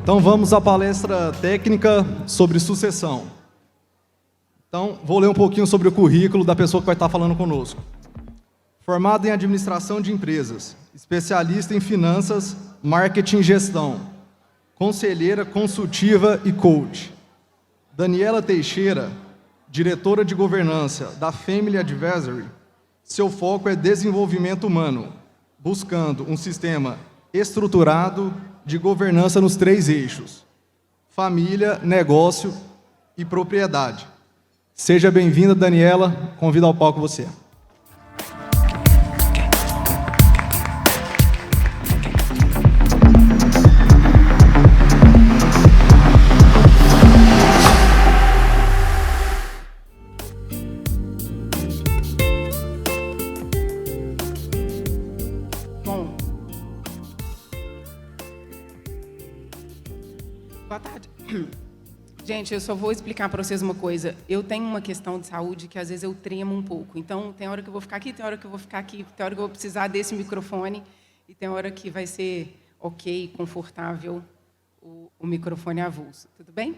Então vamos à palestra técnica sobre sucessão. Então, vou ler um pouquinho sobre o currículo da pessoa que vai estar falando conosco. Formada em administração de empresas, especialista em finanças, marketing e gestão, conselheira consultiva e coach. Daniela Teixeira, diretora de governança da Family Advisory. Seu foco é desenvolvimento humano, buscando um sistema estruturado de governança nos 3 eixos: família, negócio e propriedade. Seja bem-vinda, Daniela. Convido ao palco você. Bom, boa tarde. Gente, eu só vou explicar para vocês uma coisa. Eu tenho uma questão de saúde que às vezes eu tremo um pouco. Então, tem hora que eu vou ficar aqui, tem hora que eu vou ficar aqui, tem hora que eu vou precisar desse microfone e tem hora que vai ser ok, confortável o microfone avulso. Tudo bem?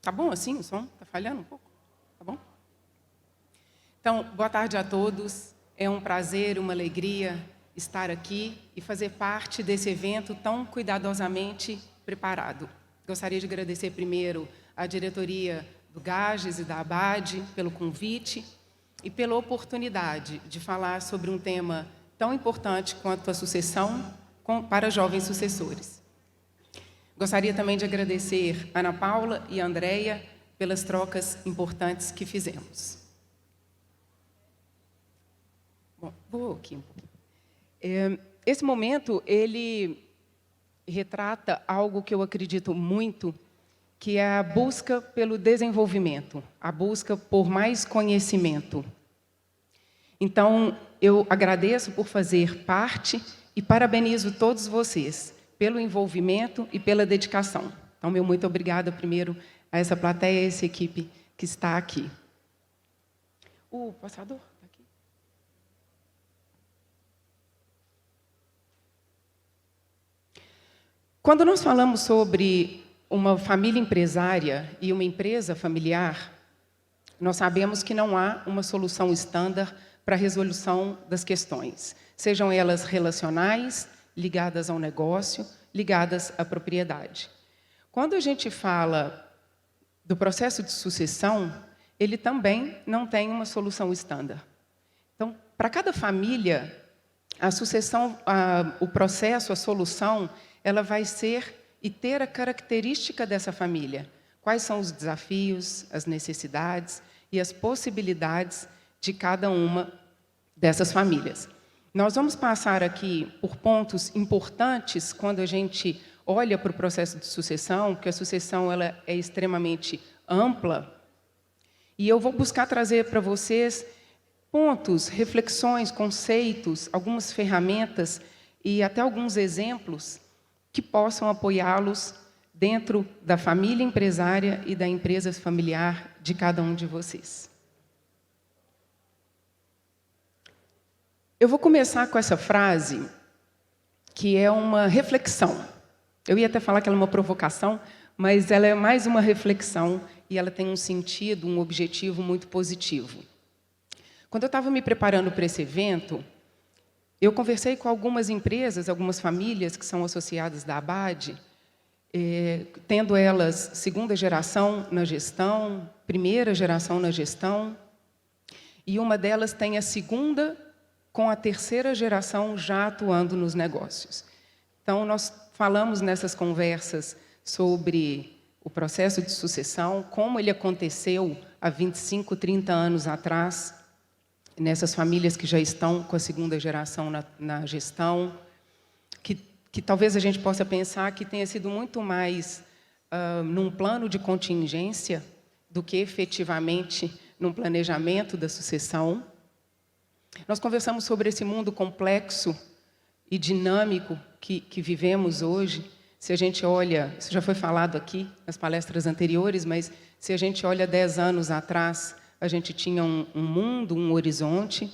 Tá bom assim o som? Tá falhando um pouco? Tá bom? Então, boa tarde a todos. É um prazer, uma alegria estar aqui e fazer parte desse evento tão cuidadosamente preparado. Gostaria de agradecer primeiro à diretoria do GAGES e da ABAD pelo convite e pela oportunidade de falar sobre um tema tão importante quanto a sucessão para jovens sucessores. Gostaria também de agradecer a Ana Paula e a Andréia pelas trocas importantes que fizemos. Bom, vou aqui um pouquinho. Esse momento, ele retrata algo que eu acredito muito, que é a busca pelo desenvolvimento, a busca por mais conhecimento. Então, eu agradeço por fazer parte e parabenizo todos vocês pelo envolvimento e pela dedicação. Então, meu muito obrigada primeiro a essa plateia, a essa equipe que está aqui. O passador está aqui. Quando nós falamos sobre uma família empresária e uma empresa familiar, nós sabemos que não há uma solução estándar para a resolução das questões, sejam elas relacionais, ligadas ao negócio, ligadas à propriedade. Quando a gente fala do processo de sucessão, ele também não tem uma solução estándar. Então, para cada família, a sucessão, o processo, a solução, ela vai ser e ter a característica dessa família. Quais são os desafios, as necessidades e as possibilidades de cada uma dessas famílias. Nós vamos passar aqui por pontos importantes quando a gente olha para o processo de sucessão, porque a sucessão ela é extremamente ampla, e eu vou buscar trazer para vocês pontos, reflexões, conceitos, algumas ferramentas e até alguns exemplos que possam apoiá-los dentro da família empresária e da empresa familiar de cada um de vocês. Eu vou começar com essa frase, que é uma reflexão. Eu ia até falar que ela é uma provocação, mas ela é mais uma reflexão e ela tem um sentido, um objetivo muito positivo. Quando eu estava me preparando para esse evento, eu conversei com algumas empresas, algumas famílias que são associadas da ABAD, tendo elas segunda geração na gestão, primeira geração na gestão, e uma delas tem a segunda com a terceira geração já atuando nos negócios. Então, nós falamos nessas conversas sobre o processo de sucessão, como ele aconteceu há 25, 30 anos atrás, nessas famílias que já estão com a segunda geração na gestão, que talvez a gente possa pensar que tenha sido muito mais num plano de contingência do que efetivamente num planejamento da sucessão. Nós conversamos sobre esse mundo complexo e dinâmico que vivemos hoje. Se a gente olha, isso já foi falado aqui nas palestras anteriores, mas se a gente olha 10 anos atrás, a gente tinha um mundo, um horizonte.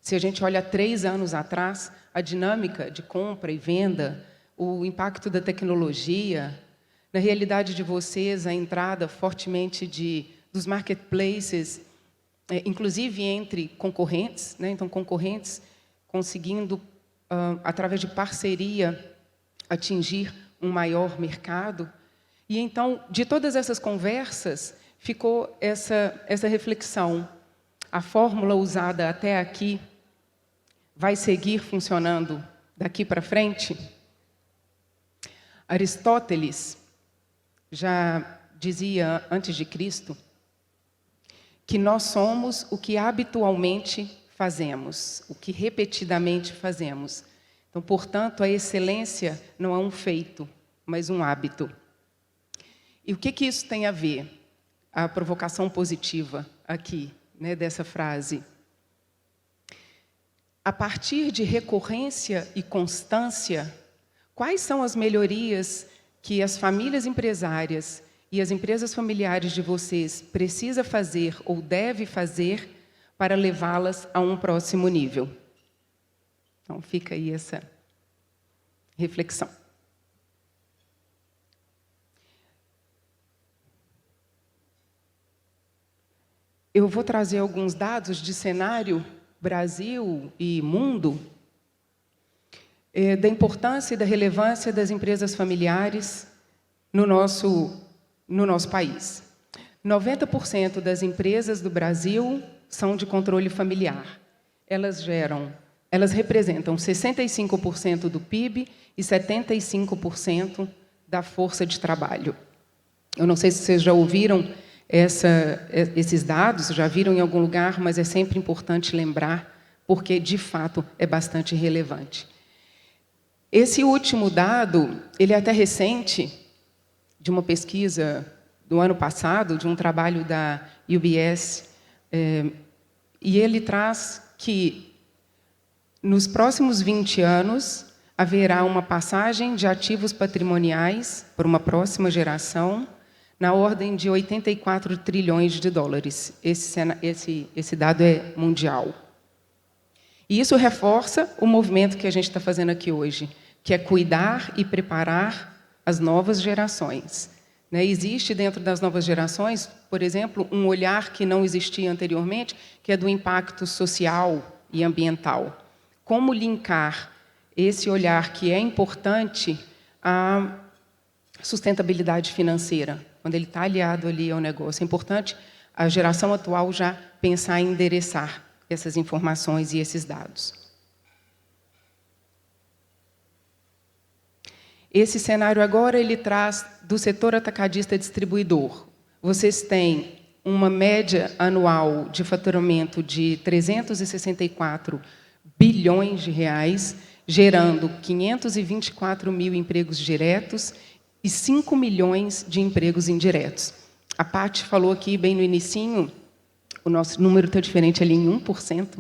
Se a gente olha 3 anos atrás, a dinâmica de compra e venda, o impacto da tecnologia, na realidade de vocês, a entrada fortemente dos marketplaces, inclusive entre concorrentes, né? Então, concorrentes conseguindo, através de parceria, atingir um maior mercado. E, então, de todas essas conversas, ficou essa reflexão. A fórmula usada até aqui vai seguir funcionando daqui para frente? Aristóteles já dizia, antes de Cristo, que nós somos o que habitualmente fazemos, o que repetidamente fazemos. Então, portanto, a excelência não é um feito, mas um hábito. E o que isso tem a ver? A provocação positiva aqui, né, dessa frase. A partir de recorrência e constância, quais são as melhorias que as famílias empresárias e as empresas familiares de vocês precisam fazer ou devem fazer para levá-las a um próximo nível? Então, fica aí essa reflexão. Eu vou trazer alguns dados de cenário Brasil e mundo, da importância e da relevância das empresas familiares no nosso país. 90% das empresas do Brasil são de controle familiar. Elas representam 65% do PIB e 75% da força de trabalho. Eu não sei se vocês já ouviram esses dados, já viram em algum lugar, mas é sempre importante lembrar, porque, de fato, é bastante relevante. Esse último dado, ele é até recente, de uma pesquisa do ano passado, de um trabalho da UBS, e ele traz que, nos próximos 20 anos, haverá uma passagem de ativos patrimoniais para uma próxima geração, na ordem de 84 trilhões de dólares. Esse dado é mundial. E isso reforça o movimento que a gente está fazendo aqui hoje, que é cuidar e preparar as novas gerações. Existe dentro das novas gerações, por exemplo, um olhar que não existia anteriormente, que é do impacto social e ambiental. Como linkar esse olhar que é importante à sustentabilidade financeira, quando ele está aliado ali ao negócio. É importante a geração atual já pensar em endereçar essas informações e esses dados. Esse cenário agora ele traz do setor atacadista distribuidor. Vocês têm uma média anual de faturamento de 364 bilhões de reais, gerando 524 mil empregos diretos e 5 milhões de empregos indiretos. A Paty falou aqui bem no inicinho, o nosso número está diferente ali em 1%,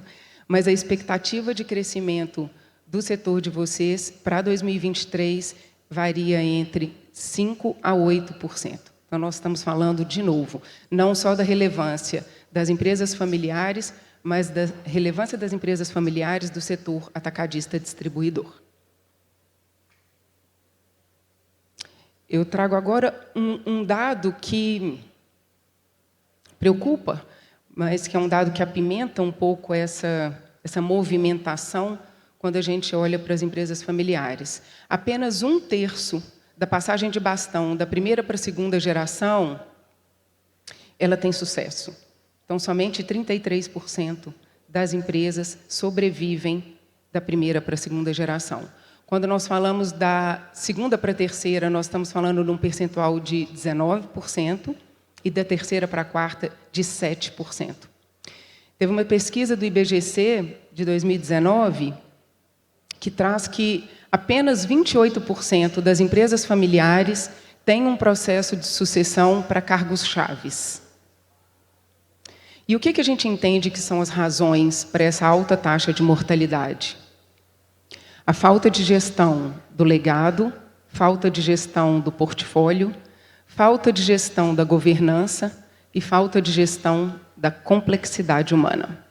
mas a expectativa de crescimento do setor de vocês para 2023 varia entre 5% a 8%. Então, nós estamos falando, de novo, não só da relevância das empresas familiares, mas da relevância das empresas familiares do setor atacadista distribuidor. Eu trago agora um dado que preocupa, mas que é um dado que apimenta um pouco essa movimentação quando a gente olha para as empresas familiares. Apenas 1/3 da passagem de bastão da primeira para a segunda geração, ela tem sucesso. Então, somente 33% das empresas sobrevivem da primeira para a segunda geração. Quando nós falamos da segunda para a terceira, nós estamos falando de um percentual de 19% e da terceira para a quarta de 7%. Teve uma pesquisa do IBGC de 2019 que traz que apenas 28% das empresas familiares têm um processo de sucessão para cargos chaves. E o que a gente entende que são as razões para essa alta taxa de mortalidade? A falta de gestão do legado, falta de gestão do portfólio, falta de gestão da governança e falta de gestão da complexidade humana.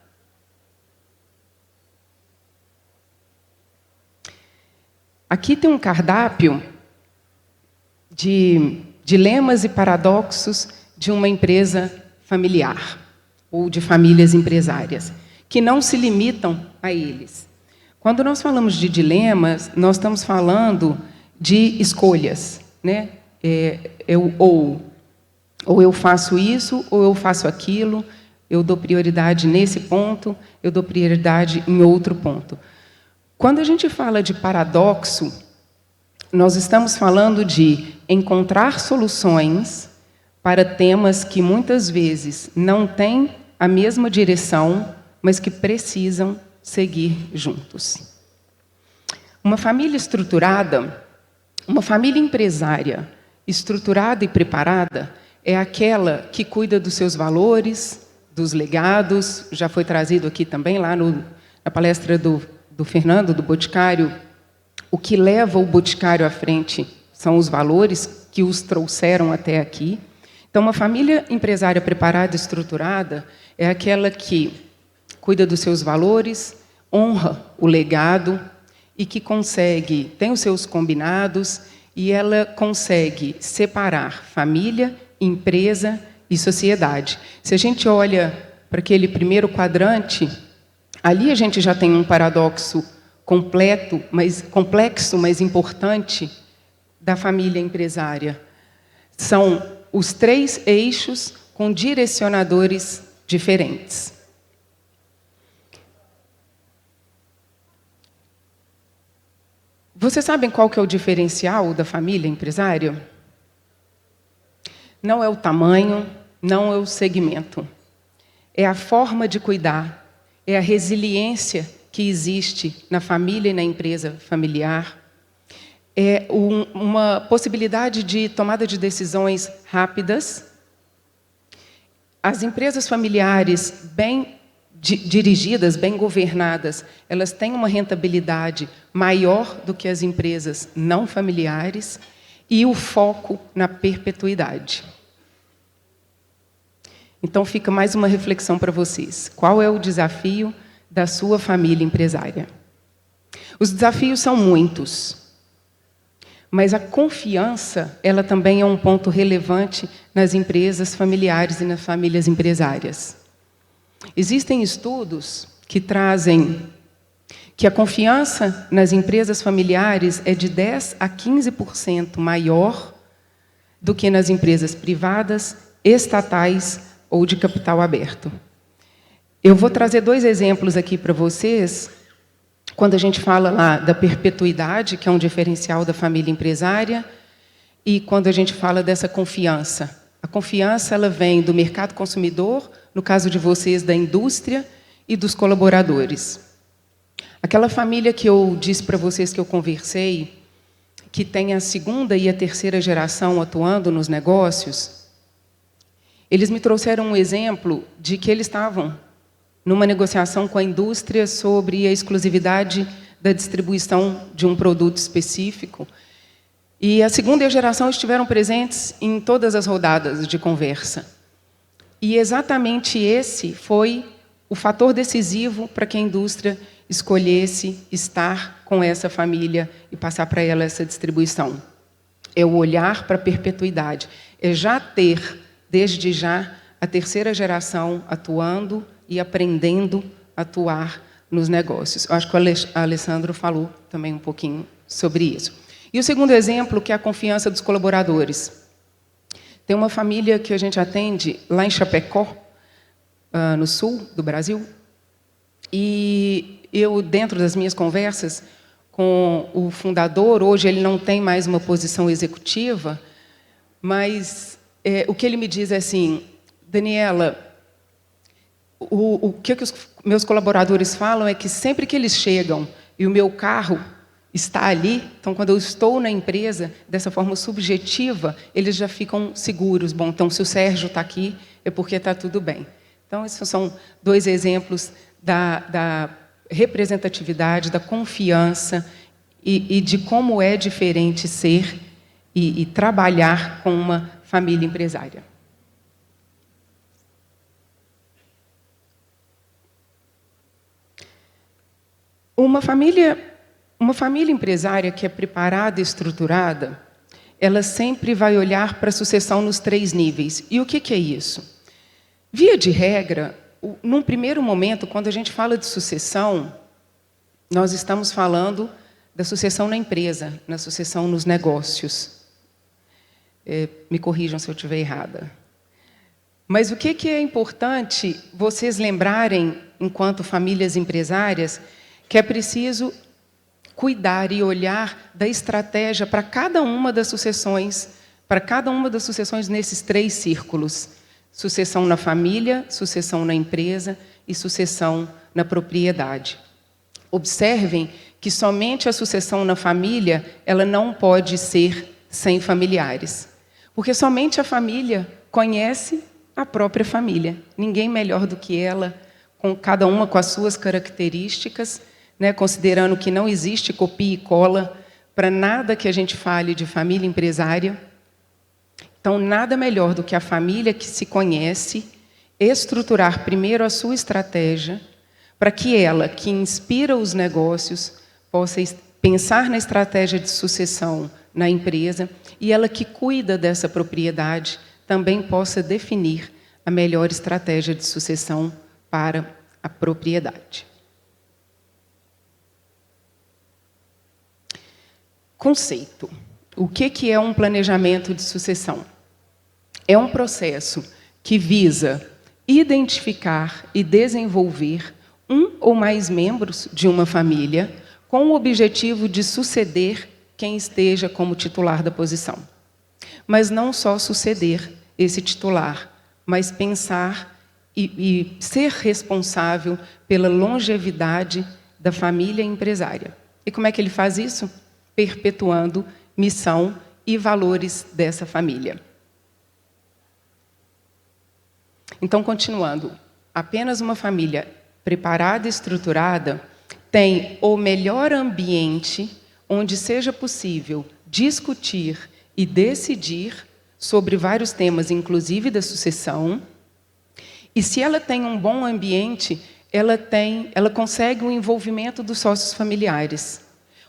Aqui tem um cardápio de dilemas e paradoxos de uma empresa familiar ou de famílias empresárias, que não se limitam a eles. Quando nós falamos de dilemas, nós estamos falando de escolhas, né? Ou eu faço isso, ou eu faço aquilo, eu dou prioridade nesse ponto, eu dou prioridade em outro ponto. Quando a gente fala de paradoxo, nós estamos falando de encontrar soluções para temas que muitas vezes não têm a mesma direção, mas que precisam seguir juntos. Uma família estruturada, uma família empresária estruturada e preparada é aquela que cuida dos seus valores, dos legados. Já foi trazido aqui também, lá na palestra do Fernando, do Boticário. O que leva o Boticário à frente são os valores que os trouxeram até aqui. Então, uma família empresária preparada e estruturada é aquela que cuida dos seus valores, honra o legado e que consegue, tem os seus combinados, e ela consegue separar família, empresa e sociedade. Se a gente olha para aquele primeiro quadrante, ali a gente já tem um paradoxo complexo, mas importante, da família empresária. São os 3 eixos com direcionadores diferentes. Vocês sabem qual que é o diferencial da família empresária? Não é o tamanho, não é o segmento. É a forma de cuidar, é a resiliência que existe na família e na empresa familiar, é uma possibilidade de tomada de decisões rápidas. As empresas familiares bem dirigidas, bem governadas, elas têm uma rentabilidade maior do que as empresas não familiares e o foco na perpetuidade. Então, fica mais uma reflexão para vocês. Qual é o desafio da sua família empresária? Os desafios são muitos, mas a confiança, ela também é um ponto relevante nas empresas familiares e nas famílias empresárias. Existem estudos que trazem que a confiança nas empresas familiares é de 10% a 15% maior do que nas empresas privadas, estatais ou de capital aberto. Eu vou trazer 2 exemplos aqui para vocês, quando a gente fala lá da perpetuidade, que é um diferencial da família empresária, e quando a gente fala dessa confiança. A confiança, ela vem do mercado consumidor, no caso de vocês, da indústria e dos colaboradores. Aquela família que eu disse para vocês que eu conversei, que tem a 2ª e a 3ª geração atuando nos negócios, eles me trouxeram um exemplo de que eles estavam numa negociação com a indústria sobre a exclusividade da distribuição de um produto específico. E a 2ª geração estiveram presentes em todas as rodadas de conversa. E exatamente esse foi o fator decisivo para que a indústria escolhesse estar com essa família e passar para ela essa distribuição. É o olhar para a perpetuidade. É já ter, desde já, a 3ª geração atuando e aprendendo a atuar nos negócios. Eu acho que o Alessandro falou também um pouquinho sobre isso. E o 2º exemplo, que é a confiança dos colaboradores. Tem uma família que a gente atende lá em Chapecó, no sul do Brasil, e eu, dentro das minhas conversas com o fundador, hoje ele não tem mais uma posição executiva, mas o que ele me diz é assim: Daniela, o que os meus colaboradores falam é que sempre que eles chegam e o meu carro está ali, então, quando eu estou na empresa, dessa forma subjetiva, eles já ficam seguros. Bom, então, se o Sérgio está aqui, é porque está tudo bem. Então, esses são 2 exemplos da representatividade, da confiança e de como é diferente ser e trabalhar com uma família empresária. Uma família empresária que é preparada e estruturada, ela sempre vai olhar para a sucessão nos 3 níveis. E o que é isso? Via de regra, num primeiro momento, quando a gente fala de sucessão, nós estamos falando da sucessão na empresa, na sucessão nos negócios. Me corrijam se eu estiver errada. Mas o que é importante vocês lembrarem, enquanto famílias empresárias, que é preciso cuidar e olhar da estratégia para cada uma das sucessões, nesses 3 círculos: sucessão na família, sucessão na empresa e sucessão na propriedade. Observem que somente a sucessão na família, ela não pode ser sem familiares, porque somente a família conhece a própria família. Ninguém melhor do que ela, com cada uma com as suas características, né, considerando que não existe copia e cola para nada que a gente fale de família empresária. Então, nada melhor do que a família que se conhece estruturar primeiro a sua estratégia para que ela, que inspira os negócios, possa pensar na estratégia de sucessão na empresa, e ela que cuida dessa propriedade também possa definir a melhor estratégia de sucessão para a propriedade. Conceito. O que é um planejamento de sucessão? É um processo que visa identificar e desenvolver um ou mais membros de uma família com o objetivo de suceder quem esteja como titular da posição. Mas não só suceder esse titular, mas pensar e ser responsável pela longevidade da família empresária. E como é que ele faz isso? Perpetuando missão e valores dessa família. Então, continuando, apenas uma família preparada e estruturada tem o melhor ambiente onde seja possível discutir e decidir sobre vários temas, inclusive da sucessão. E se ela tem um bom ambiente, ela consegue o envolvimento dos sócios familiares.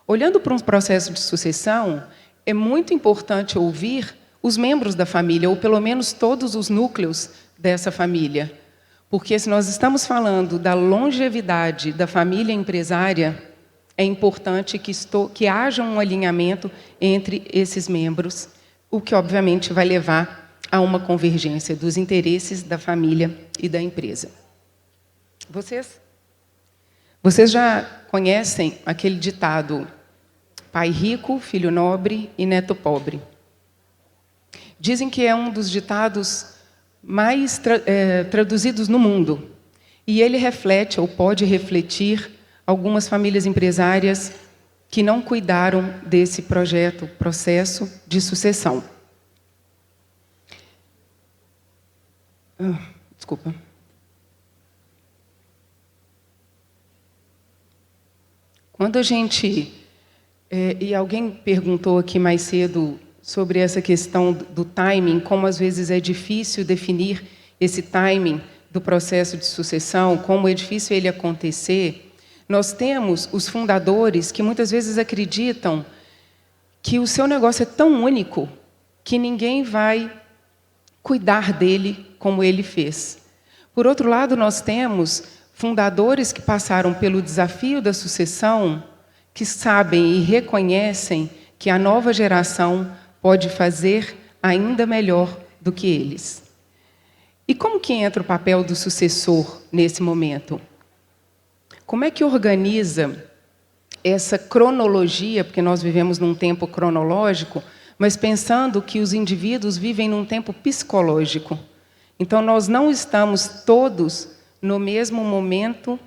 Olhando para um processo de sucessão, é muito importante ouvir os membros da família, ou pelo menos todos os núcleos dessa família. Porque se nós estamos falando da longevidade da família empresária, é importante que haja um alinhamento entre esses membros, o que obviamente vai levar a uma convergência dos interesses da família e da empresa. Vocês já conhecem aquele ditado: pai rico, filho nobre e neto pobre. Dizem que é um dos ditados mais traduzidos no mundo. E ele reflete, ou pode refletir, algumas famílias empresárias que não cuidaram desse processo de sucessão. Desculpa. Quando a gente... e alguém perguntou aqui mais cedo sobre essa questão do timing, como às vezes é difícil definir esse timing do processo de sucessão, como é difícil ele acontecer. Nós temos os fundadores que muitas vezes acreditam que o seu negócio é tão único que ninguém vai cuidar dele como ele fez. Por outro lado, nós temos fundadores que passaram pelo desafio da sucessão, que sabem e reconhecem que a nova geração pode fazer ainda melhor do que eles. E como que entra o papel do sucessor nesse momento? Como é que organiza essa cronologia, porque nós vivemos num tempo cronológico, mas pensando que os indivíduos vivem num tempo psicológico. Então, nós não estamos todos no mesmo momento,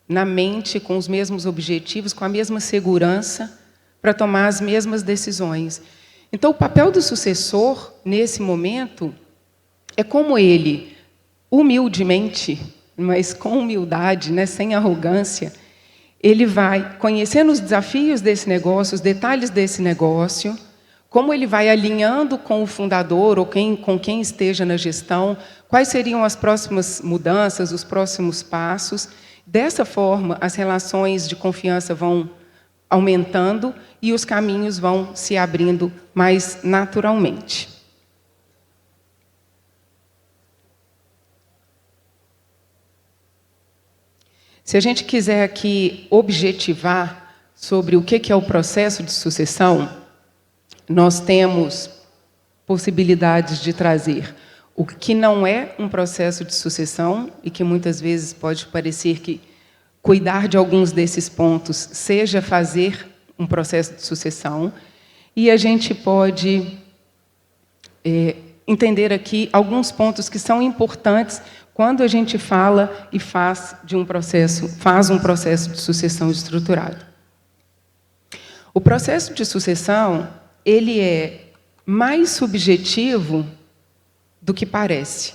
na mente, com os mesmos objetivos, com a mesma segurança, para tomar as mesmas decisões. Então, o papel do sucessor, nesse momento, é como ele, humildemente, mas com humildade, né, sem arrogância, ele vai conhecendo os desafios desse negócio, os detalhes desse negócio, como ele vai alinhando com o fundador ou com quem esteja na gestão, quais seriam as próximas mudanças, os próximos passos. Dessa forma, as relações de confiança vão aumentando e os caminhos vão se abrindo mais naturalmente. Se a gente quiser aqui objetivar sobre o que é o processo de sucessão, nós temos possibilidades de trazer o que não é um processo de sucessão e que muitas vezes pode parecer que cuidar de alguns desses pontos seja fazer um processo de sucessão, e a gente pode entender aqui alguns pontos que são importantes quando a gente fala e faz um processo de sucessão estruturado. O processo de sucessão, ele é mais subjetivo do que parece.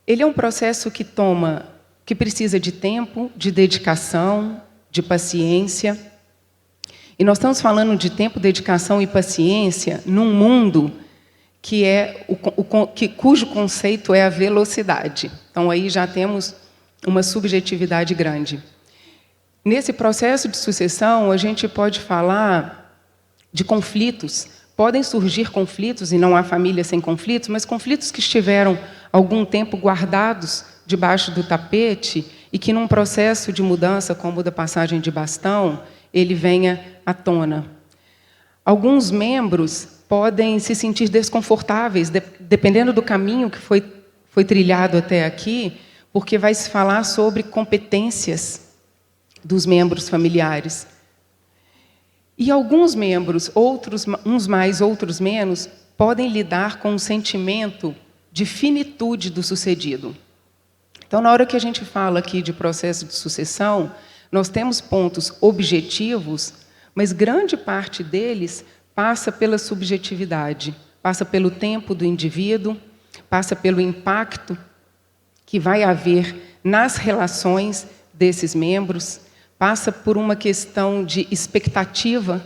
Ele é um processo que precisa de tempo, de dedicação, de paciência. E nós estamos falando de tempo, dedicação e paciência num mundo cujo conceito é a velocidade. Então, aí já temos uma subjetividade grande. Nesse processo de sucessão, a gente pode falar de conflitos. Podem surgir conflitos, e não há família sem conflitos, mas conflitos que estiveram algum tempo guardados debaixo do tapete e que, num processo de mudança, como o da passagem de bastão, ele venha à tona. Alguns membros podem se sentir desconfortáveis, dependendo do caminho que foi trilhado até aqui, porque vai se falar sobre competências dos membros familiares. E alguns membros, uns mais, outros menos, podem lidar com um sentimento de finitude do sucedido. Então, na hora que a gente fala aqui de processo de sucessão, nós temos pontos objetivos, mas grande parte deles passa pela subjetividade, passa pelo tempo do indivíduo, passa pelo impacto que vai haver nas relações desses membros, passa por uma questão de expectativa,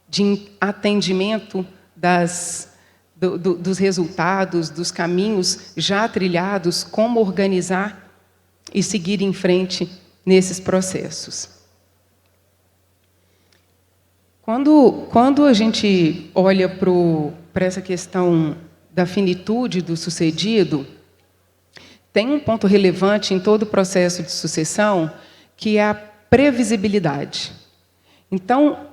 de atendimento dos resultados, dos caminhos já trilhados, como organizar e seguir em frente nesses processos. Quando a gente olha para essa questão da finitude do sucedido, tem um ponto relevante em todo o processo de sucessão, que é a previsibilidade. Então,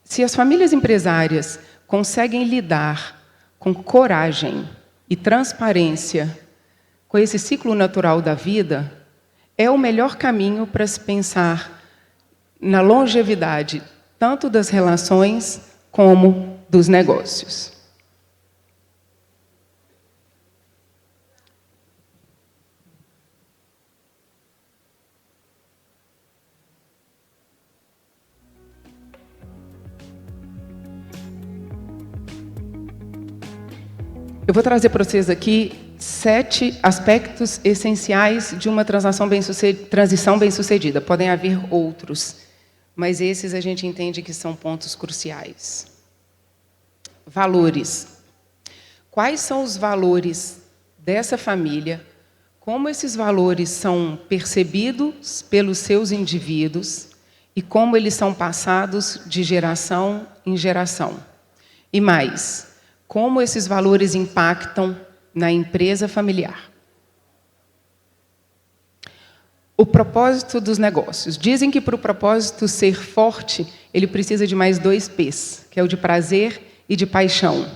se as famílias empresárias conseguem lidar com coragem e transparência com esse ciclo natural da vida, é o melhor caminho para se pensar na longevidade, tanto das relações como dos negócios. Eu vou trazer para vocês aqui 7 aspectos essenciais de uma transição bem-sucedida. Podem haver outros, mas esses a gente entende que são pontos cruciais. Valores. Quais são os valores dessa família? Como esses valores são percebidos pelos seus indivíduos e como eles são passados de geração em geração? E mais, como esses valores impactam na empresa familiar? O propósito dos negócios. Dizem que para o propósito ser forte, ele precisa de mais 2 P's, que é o de prazer e de paixão.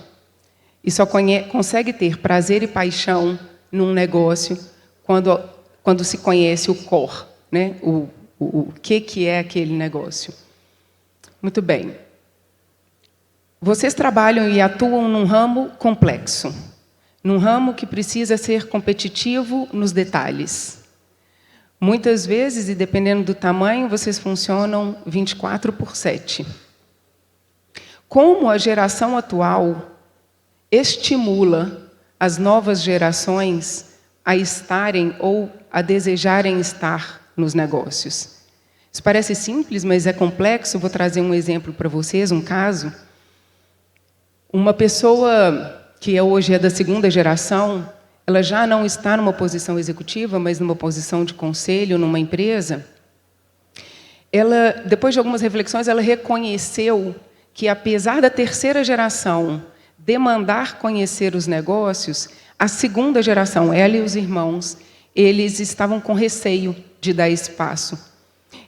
E só consegue ter prazer e paixão num negócio quando se conhece o core, né? O que é aquele negócio. Muito bem. Vocês trabalham e atuam num ramo complexo, num ramo que precisa ser competitivo nos detalhes. Muitas vezes, e dependendo do tamanho, vocês funcionam 24/7. Como a geração atual estimula as novas gerações a estarem ou a desejarem estar nos negócios? Isso parece simples, mas é complexo. Vou trazer um exemplo para vocês, um caso. Uma pessoa que hoje é da 2ª geração, ela já não está numa posição executiva, mas numa posição de conselho, numa empresa. depois de algumas reflexões, ela reconheceu que, apesar da terceira geração demandar conhecer os negócios, a segunda geração, ela e os irmãos, eles estavam com receio de dar espaço.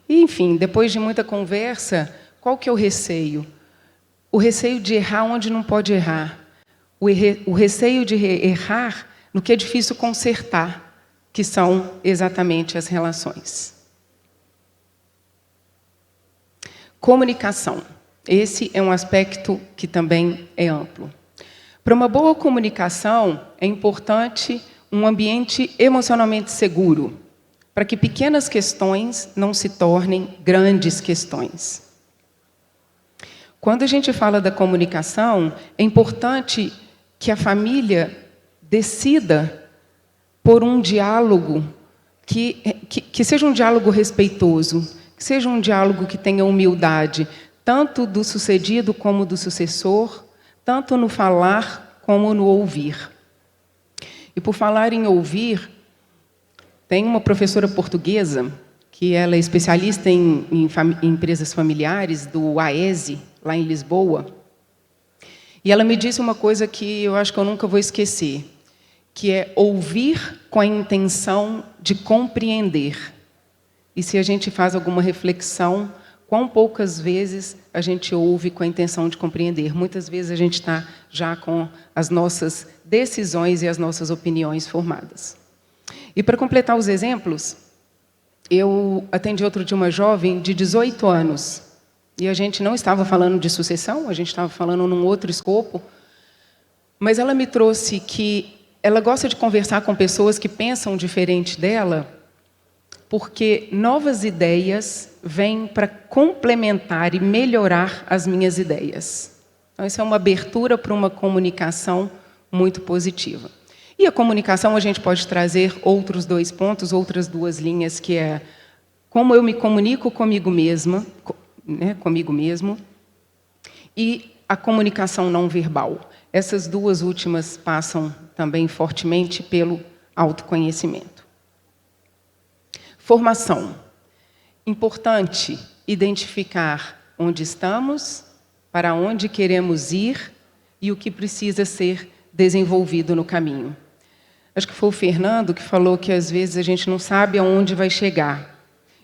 E, enfim, depois de muita conversa, qual que é o receio? O receio de errar onde não pode errar. O receio de errar no que é difícil consertar, que são exatamente as relações. Comunicação. Esse é um aspecto que também é amplo. Para uma boa comunicação, é importante um ambiente emocionalmente seguro, para que pequenas questões não se tornem grandes questões. Quando a gente fala da comunicação, é importante que a família decida por um diálogo que seja um diálogo respeitoso, que seja um diálogo que tenha humildade, tanto do sucedido como do sucessor, tanto no falar como no ouvir. E por falar em ouvir, tem uma professora portuguesa, que ela é especialista em empresas familiares, do AESE, lá em Lisboa, e ela me disse uma coisa que eu acho que eu nunca vou esquecer, que é ouvir com a intenção de compreender. E se a gente faz alguma reflexão, quão poucas vezes a gente ouve com a intenção de compreender? Muitas vezes a gente está já com as nossas decisões e as nossas opiniões formadas. E para completar os exemplos, eu atendi outro dia uma jovem de 18 anos, e a gente não estava falando de sucessão, a gente estava falando num outro escopo, mas ela me trouxe que ela gosta de conversar com pessoas que pensam diferente dela, porque novas ideias vêm para complementar e melhorar as minhas ideias. Então, isso é uma abertura para uma comunicação muito positiva. E a comunicação, a gente pode trazer outros 2 pontos, outras 2 linhas, que é como eu me comunico comigo mesma, comigo mesmo, e a comunicação não verbal. Essas 2 últimas passam também fortemente pelo autoconhecimento. Formação. Importante identificar onde estamos, para onde queremos ir e o que precisa ser desenvolvido no caminho. Acho que foi o Fernando que falou que, às vezes, a gente não sabe aonde vai chegar.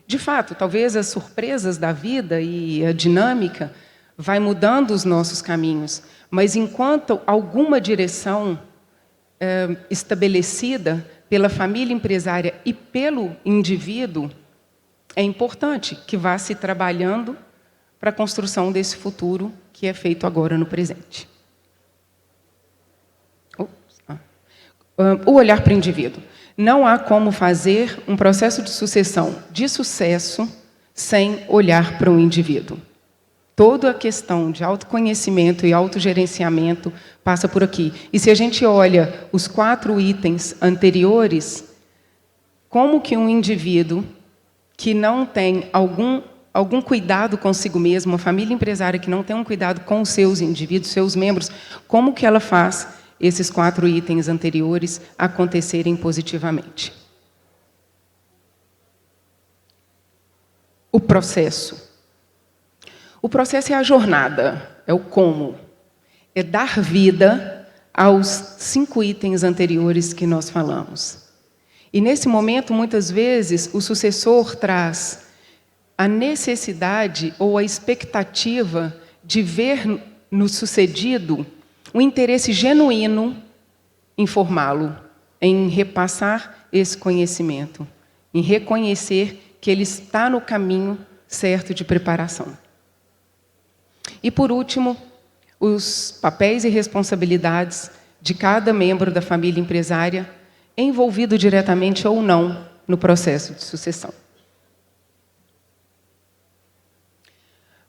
De fato, talvez as surpresas da vida e a dinâmica vai mudando os nossos caminhos, mas enquanto alguma direção estabelecida pela família empresária e pelo indivíduo, é importante que vá se trabalhando para a construção desse futuro que é feito agora no presente. O olhar para o indivíduo. Não há como fazer um processo de sucessão de sucesso sem olhar para o indivíduo. Toda a questão de autoconhecimento e autogerenciamento passa por aqui. E se a gente olha os 4 itens anteriores, como que um indivíduo que não tem algum cuidado consigo mesmo, uma família empresária que não tem um cuidado com os seus indivíduos, seus membros, como que ela faz esses 4 itens anteriores acontecerem positivamente? O processo. O processo é a jornada, é o como. É dar vida aos 5 itens anteriores que nós falamos. E, nesse momento, muitas vezes, o sucessor traz a necessidade ou a expectativa de ver no sucedido um interesse genuíno em formá-lo, em repassar esse conhecimento, em reconhecer que ele está no caminho certo de preparação. E, por último, os papéis e responsabilidades de cada membro da família empresária, envolvido diretamente ou não no processo de sucessão.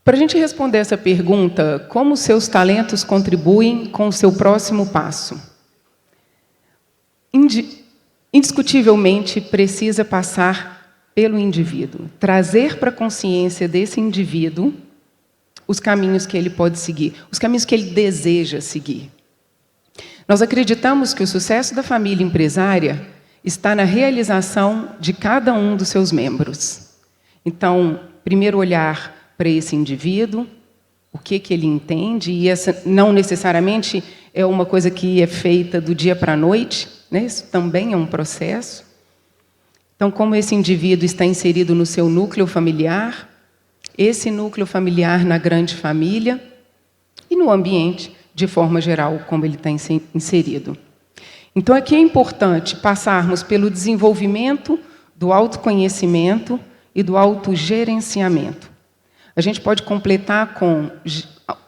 Para a gente responder essa pergunta, como seus talentos contribuem com o seu próximo passo? Indiscutivelmente, precisa passar pelo indivíduo, trazer para a consciência desse indivíduo os caminhos que ele pode seguir, os caminhos que ele deseja seguir. Nós acreditamos que o sucesso da família empresária está na realização de cada um dos seus membros. Então, primeiro olhar para esse indivíduo, o que ele entende, e essa não necessariamente é uma coisa que é feita do dia para a noite, né? Isso também é um processo. Então, como esse indivíduo está inserido no seu núcleo familiar, esse núcleo familiar na grande família e no ambiente, de forma geral, como ele está inserido. Então, aqui é importante passarmos pelo desenvolvimento do autoconhecimento e do autogerenciamento. A gente pode completar com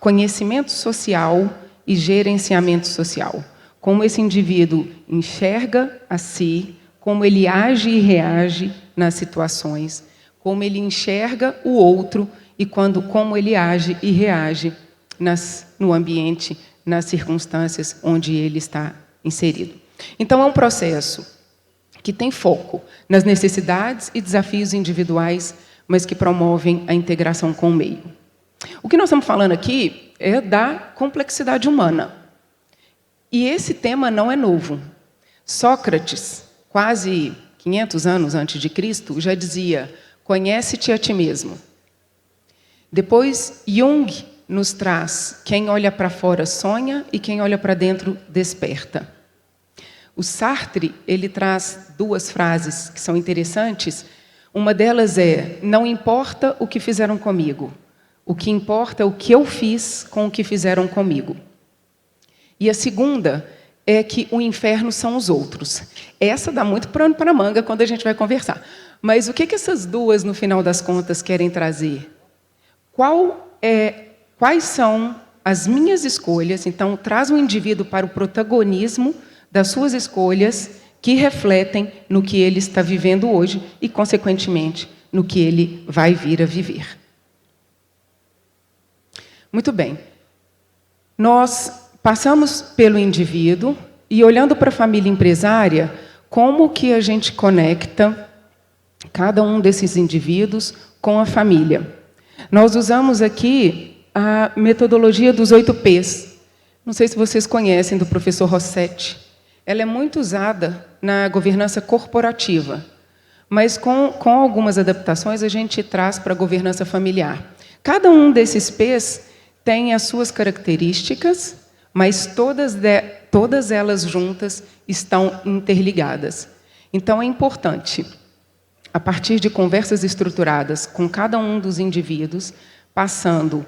conhecimento social e gerenciamento social. Como esse indivíduo enxerga a si, como ele age e reage nas situações, como ele enxerga o outro e como ele age e reage no ambiente, nas circunstâncias onde ele está inserido. Então, é um processo que tem foco nas necessidades e desafios individuais, mas que promovem a integração com o meio. O que nós estamos falando aqui é da complexidade humana. E esse tema não é novo. Sócrates, quase 500 anos antes de Cristo, já dizia: conhece-te a ti mesmo. Depois, Jung nos traz: quem olha para fora sonha e quem olha para dentro desperta. O Sartre, ele traz duas frases que são interessantes. Uma delas é: não importa o que fizeram comigo, o que importa é o que eu fiz com o que fizeram comigo. E a segunda é que o inferno são os outros. Essa dá muito pano para a manga quando a gente vai conversar. Mas o que essas duas, no final das contas, querem trazer? Quais são as minhas escolhas? Então, traz o indivíduo para o protagonismo das suas escolhas, que refletem no que ele está vivendo hoje e, consequentemente, no que ele vai vir a viver. Muito bem. Nós passamos pelo indivíduo e, olhando para a família empresária, como que a gente conecta cada um desses indivíduos com a família? Nós usamos aqui a metodologia dos 8 Ps. Não sei se vocês conhecem, do professor Rossetti. Ela é muito usada na governança corporativa, mas com algumas adaptações a gente traz para a governança familiar. Cada um desses Ps tem as suas características, mas todas elas juntas estão interligadas. Então, é importante, a partir de conversas estruturadas com cada um dos indivíduos, passando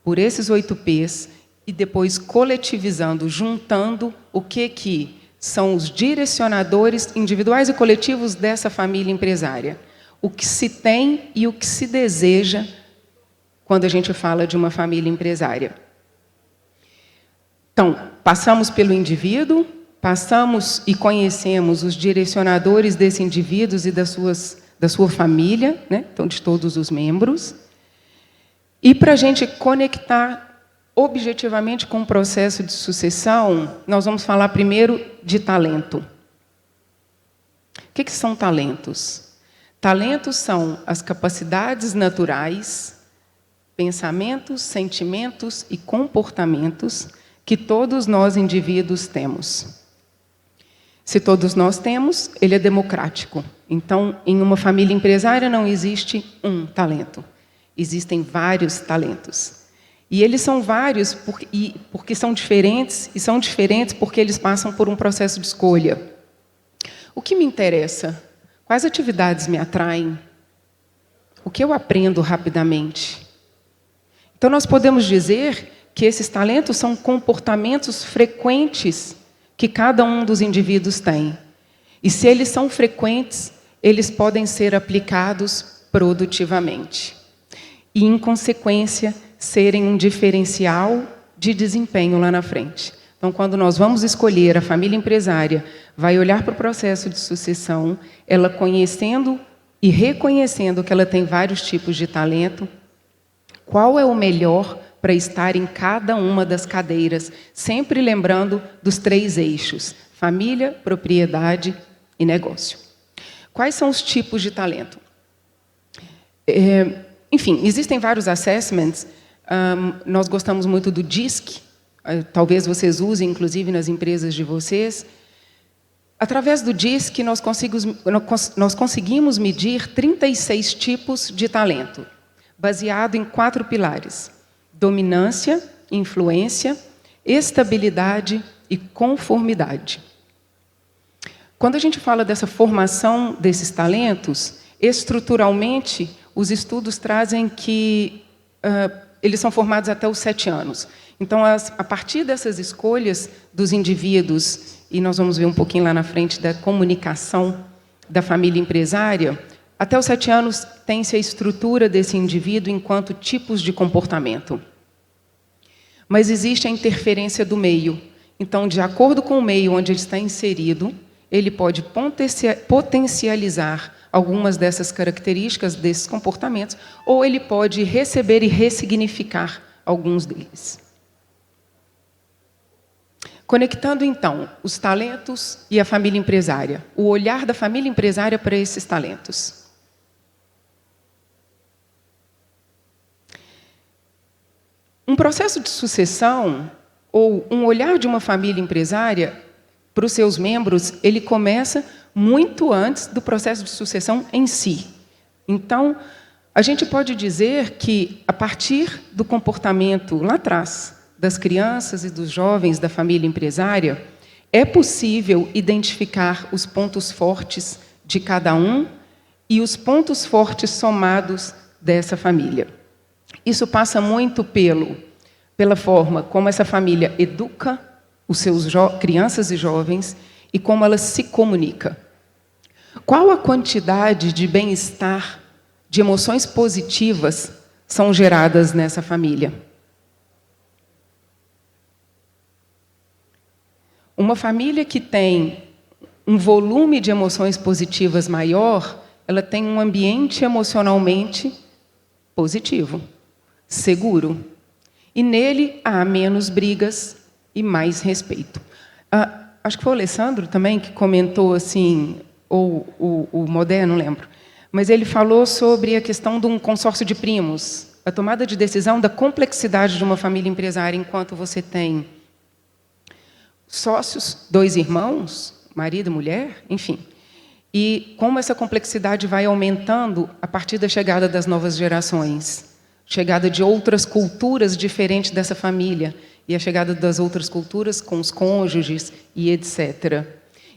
por esses 8 Ps e depois coletivizando, juntando o que são os direcionadores individuais e coletivos dessa família empresária. O que se tem e o que se deseja quando a gente fala de uma família empresária. Então, passamos pelo indivíduo, passamos e conhecemos os direcionadores desse indivíduo e da sua família, né? Então, de todos os membros. E para a gente conectar objetivamente com o processo de sucessão, nós vamos falar primeiro de talento. O que são talentos? Talentos são as capacidades naturais, pensamentos, sentimentos e comportamentos que todos nós indivíduos temos. Se todos nós temos, ele é democrático. Então, em uma família empresária não existe um talento. Existem vários talentos. E eles são vários porque são diferentes, e são diferentes porque eles passam por um processo de escolha. O que me interessa? Quais atividades me atraem? O que eu aprendo rapidamente? Então, nós podemos dizer que esses talentos são comportamentos frequentes que cada um dos indivíduos tem. E se eles são frequentes, eles podem ser aplicados produtivamente. E, em consequência, serem um diferencial de desempenho lá na frente. Então, quando nós vamos escolher a família empresária, vai olhar para o processo de sucessão, ela conhecendo e reconhecendo que ela tem vários tipos de talento, qual é o melhor para estar em cada uma das cadeiras, sempre lembrando dos 3 eixos: família, propriedade e negócio. Quais são os tipos de talento? Enfim, existem vários assessments. Nós gostamos muito do DISC, talvez vocês usem, inclusive, nas empresas de vocês. Através do DISC, nós conseguimos medir 36 tipos de talento. baseado em 4 pilares: dominância, influência, estabilidade e conformidade. Quando a gente fala dessa formação desses talentos, estruturalmente, os estudos trazem que eles são formados até os 7 anos. Então, a partir dessas escolhas dos indivíduos, e nós vamos ver um pouquinho lá na frente da comunicação da família empresária, até os 7 anos tem-se a estrutura desse indivíduo enquanto tipos de comportamento. Mas existe a interferência do meio. Então, de acordo com o meio onde ele está inserido, ele pode potencializar algumas dessas características, desses comportamentos, ou ele pode receber e ressignificar alguns deles. Conectando, então, os talentos e a família empresária, o olhar da família empresária para esses talentos. Um processo de sucessão, ou um olhar de uma família empresária para os seus membros, ele começa muito antes do processo de sucessão em si. Então, a gente pode dizer que, a partir do comportamento lá atrás, das crianças e dos jovens da família empresária, é possível identificar os pontos fortes de cada um e os pontos fortes somados dessa família. Isso passa muito pela forma como essa família educa os seus crianças e jovens e como ela se comunica. Qual a quantidade de bem-estar, de emoções positivas são geradas nessa família? Uma família que tem um volume de emoções positivas maior, ela tem um ambiente emocionalmente positivo, seguro. E nele há menos brigas e mais respeito. Acho que foi o Alessandro também que comentou assim, ou o Modé, não lembro, mas ele falou sobre a questão de um consórcio de primos, a tomada de decisão da complexidade de uma família empresária, enquanto você tem sócios, 2 irmãos, marido e mulher, enfim. E como essa complexidade vai aumentando a partir da chegada das novas gerações, chegada de outras culturas diferentes dessa família, e a chegada das outras culturas com os cônjuges e etc.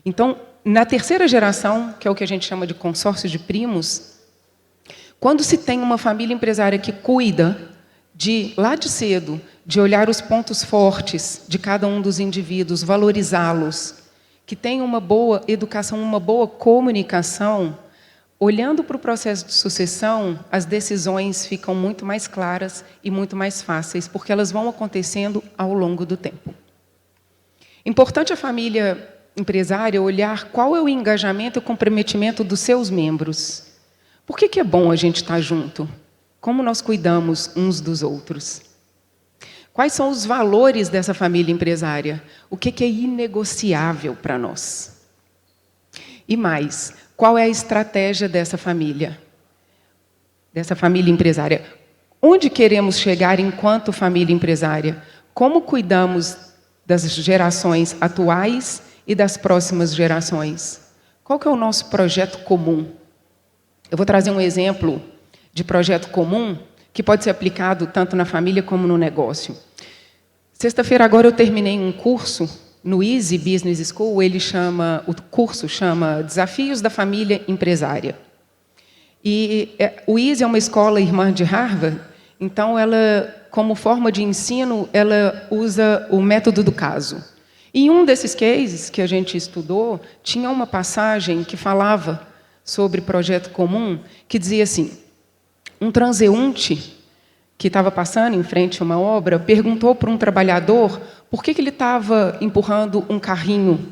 Então, na terceira geração, que é o que a gente chama de consórcio de primos, quando se tem uma família empresária que cuida de, lá de cedo, de olhar os pontos fortes de cada um dos indivíduos, valorizá-los, que tem uma boa educação, uma boa comunicação, olhando para o processo de sucessão, as decisões ficam muito mais claras e muito mais fáceis, porque elas vão acontecendo ao longo do tempo. Importante a família empresária olhar qual é o engajamento e o comprometimento dos seus membros. Por que é bom a gente estar junto? Como nós cuidamos uns dos outros? Quais são os valores dessa família empresária? O que é inegociável para nós? E mais, qual é a estratégia dessa família empresária? Onde queremos chegar enquanto família empresária? Como cuidamos das gerações atuais e das próximas gerações? Qual que é o nosso projeto comum? Eu vou trazer um exemplo de projeto comum que pode ser aplicado tanto na família como no negócio. Sexta-feira agora eu terminei um curso no Easy Business School, o curso chama Desafios da Família Empresária. E o Easy é uma escola irmã de Harvard, então ela, como forma de ensino, ela usa o método do caso. E em um desses cases que a gente estudou, tinha uma passagem que falava sobre projeto comum, que dizia assim: um transeunte que estava passando em frente a uma obra perguntou para um trabalhador por que ele estava empurrando um carrinho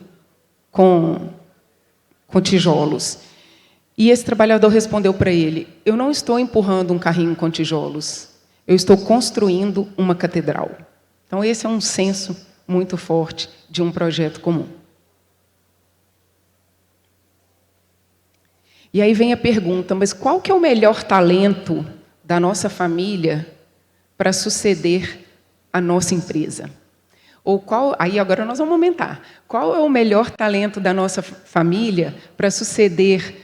com tijolos. E esse trabalhador respondeu para ele: eu não estou empurrando um carrinho com tijolos, eu estou construindo uma catedral. Então, esse é um senso muito forte de um projeto comum. E aí vem a pergunta: mas qual que é o melhor talento da nossa família para suceder a nossa empresa? Ou aí agora nós vamos aumentar. Qual é o melhor talento da nossa família para suceder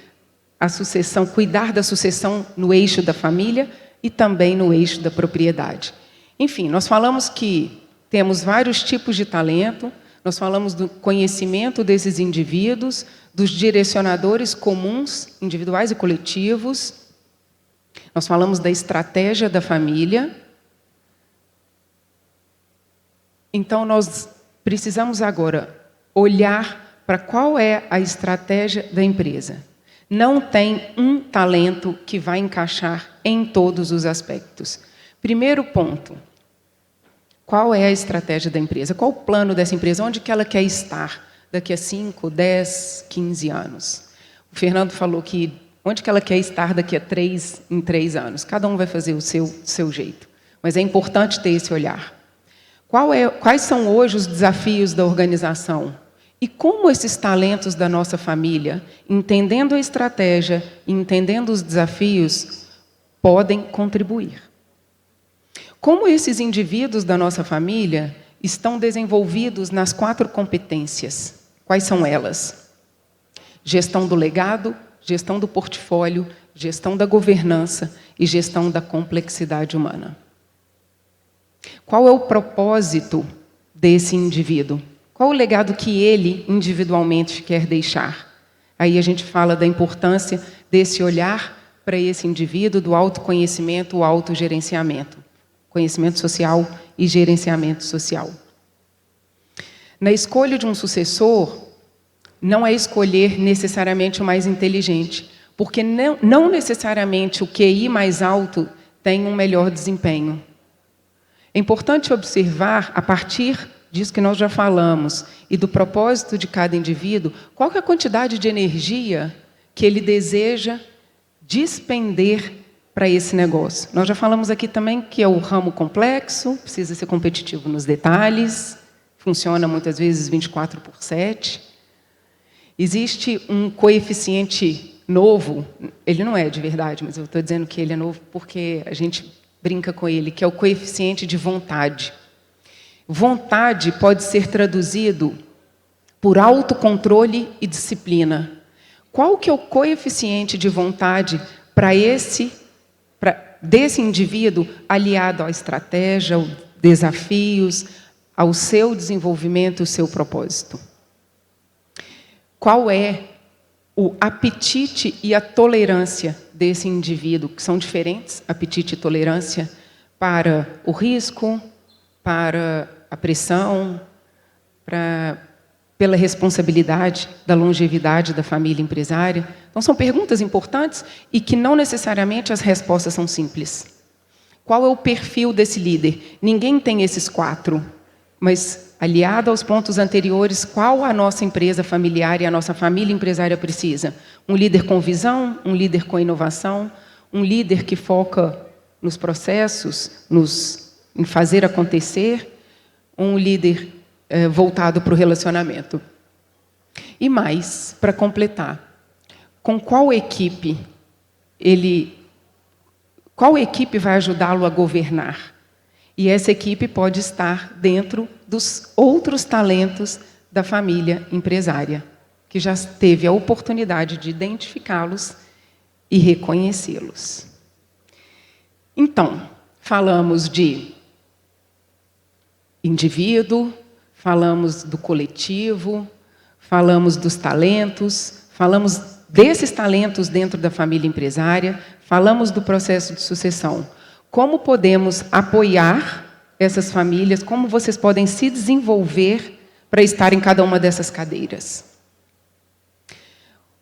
a sucessão, cuidar da sucessão no eixo da família e também no eixo da propriedade. Enfim, nós falamos que temos vários tipos de talento, nós falamos do conhecimento desses indivíduos, dos direcionadores comuns, individuais e coletivos, nós falamos da estratégia da família. Então, nós precisamos agora olhar para qual é a estratégia da empresa. Não tem um talento que vai encaixar em todos os aspectos. Primeiro ponto, qual é a estratégia da empresa? Qual o plano dessa empresa? Onde que ela quer estar daqui a 5, 10, 15 anos? O Fernando falou que onde que ela quer estar daqui a 3 anos. Cada um vai fazer o seu jeito. Mas é importante ter esse olhar. Quais são hoje os desafios da organização? E como esses talentos da nossa família, entendendo a estratégia, entendendo os desafios, podem contribuir? Como esses indivíduos da nossa família estão desenvolvidos nas 4 competências? Quais são elas? Gestão do legado, gestão do portfólio, gestão da governança e gestão da complexidade humana. Qual é o propósito desse indivíduo? Qual o legado que ele, individualmente, quer deixar? Aí a gente fala da importância desse olhar para esse indivíduo, do autoconhecimento, o autogerenciamento. Conhecimento social e gerenciamento social. Na escolha de um sucessor, não é escolher necessariamente o mais inteligente, porque não necessariamente o QI mais alto tem um melhor desempenho. É importante observar, a partir disso que nós já falamos, e do propósito de cada indivíduo, qual que é a quantidade de energia que ele deseja despender para esse negócio. Nós já falamos aqui também que é o ramo complexo, precisa ser competitivo nos detalhes, funciona muitas vezes 24/7. Existe um coeficiente novo, ele não é de verdade, mas eu estou dizendo que ele é novo porque a gente brinca com ele, que é o coeficiente de vontade. Vontade pode ser traduzido por autocontrole e disciplina. Qual que é o coeficiente de vontade desse indivíduo aliado à estratégia, aos desafios, ao seu desenvolvimento, o seu propósito? Qual é o apetite e a tolerância desse indivíduo, que são diferentes, apetite e tolerância, para o risco, para a pressão, pela responsabilidade da longevidade da família empresária? Então, são perguntas importantes e que não necessariamente as respostas são simples. Qual é o perfil desse líder? Ninguém tem esses 4, mas, aliado aos pontos anteriores, qual a nossa empresa familiar e a nossa família empresária precisa? Um líder com visão, um líder com inovação, um líder que foca nos processos, em fazer acontecer, um líder voltado para o relacionamento. E mais, para completar, com qual equipe vai ajudá-lo a governar? E essa equipe pode estar dentro dos outros talentos da família empresária, que já teve a oportunidade de identificá-los e reconhecê-los. Então, falamos de indivíduo, falamos do coletivo, falamos dos talentos, falamos desses talentos dentro da família empresária, falamos do processo de sucessão. Como podemos apoiar essas famílias? Como vocês podem se desenvolver para estar em cada uma dessas cadeiras?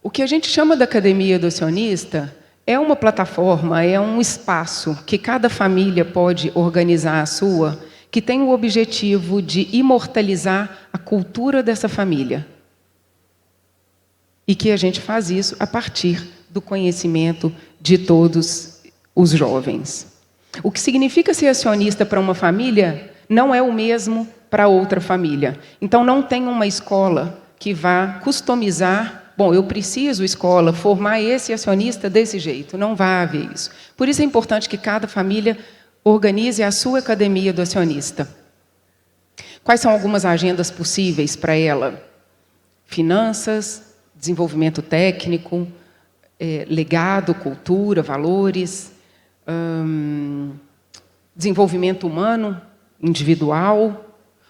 O que a gente chama da Academia do Acionista é uma plataforma, é um espaço que cada família pode organizar a sua, que tem o objetivo de imortalizar a cultura dessa família. E que a gente faz isso a partir do conhecimento de todos os jovens. O que significa ser acionista para uma família não é o mesmo para outra família. Então, não tem uma escola que vá customizar, bom, eu preciso, escola, formar esse acionista desse jeito. Não vai haver isso. Por isso é importante que cada família organize a sua academia do acionista. Quais são algumas agendas possíveis para ela? Finanças, desenvolvimento técnico, legado, cultura, valores, desenvolvimento humano, individual.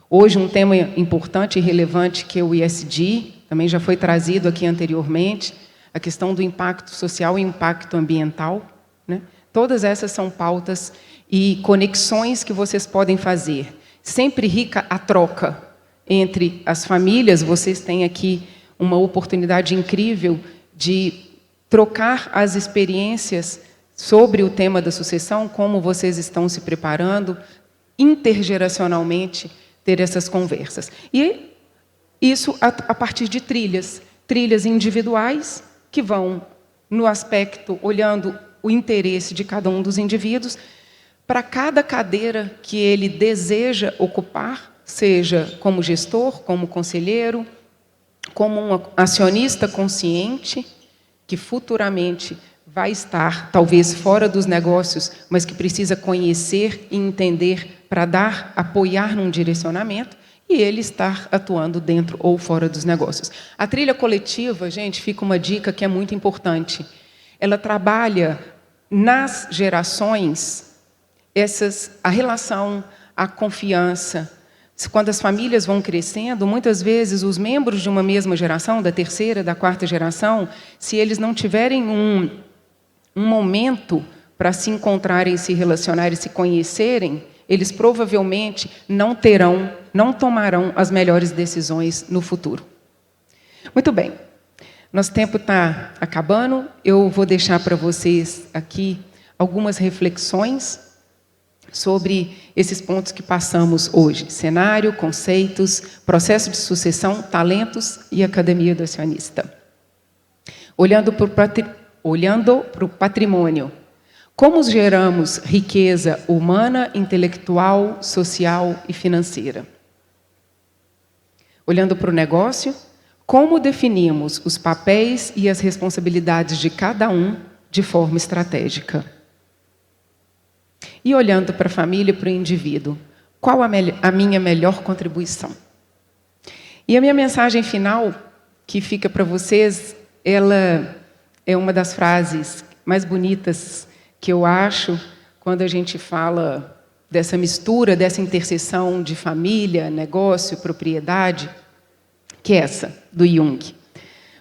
Hoje, um tema importante e relevante que é o ESG, também já foi trazido aqui anteriormente, a questão do impacto social e impacto ambiental, né? Todas essas são pautas e conexões que vocês podem fazer. Sempre rica a troca entre as famílias. Vocês têm aqui uma oportunidade incrível de trocar as experiências sobre o tema da sucessão, como vocês estão se preparando, intergeracionalmente, ter essas conversas. E isso a partir de trilhas individuais, que vão no aspecto, olhando o interesse de cada um dos indivíduos, para cada cadeira que ele deseja ocupar, seja como gestor, como conselheiro, como um acionista consciente, que futuramente vai estar, talvez, fora dos negócios, mas que precisa conhecer e entender para apoiar num direcionamento, e ele estar atuando dentro ou fora dos negócios. A trilha coletiva, gente, fica uma dica que é muito importante. Ela trabalha nas gerações a relação, a confiança. Quando as famílias vão crescendo, muitas vezes os membros de uma mesma geração, da terceira, da quarta geração, se eles não tiverem um momento para se encontrarem, se relacionarem, se conhecerem, eles provavelmente não tomarão as melhores decisões no futuro. Muito bem. Nosso tempo está acabando. Eu vou deixar para vocês aqui algumas reflexões sobre esses pontos que passamos hoje. Cenário, conceitos, processo de sucessão, talentos e academia do acionista. Olhando para o patrimônio. Como geramos riqueza humana, intelectual, social e financeira? Olhando para o negócio, como definimos os papéis e as responsabilidades de cada um de forma estratégica? E olhando para a família e para o indivíduo, qual a minha melhor contribuição? E a minha mensagem final, que fica para vocês, ela é uma das frases mais bonitas que eu acho quando a gente fala dessa mistura, dessa interseção de família, negócio, propriedade, que é essa, do Jung.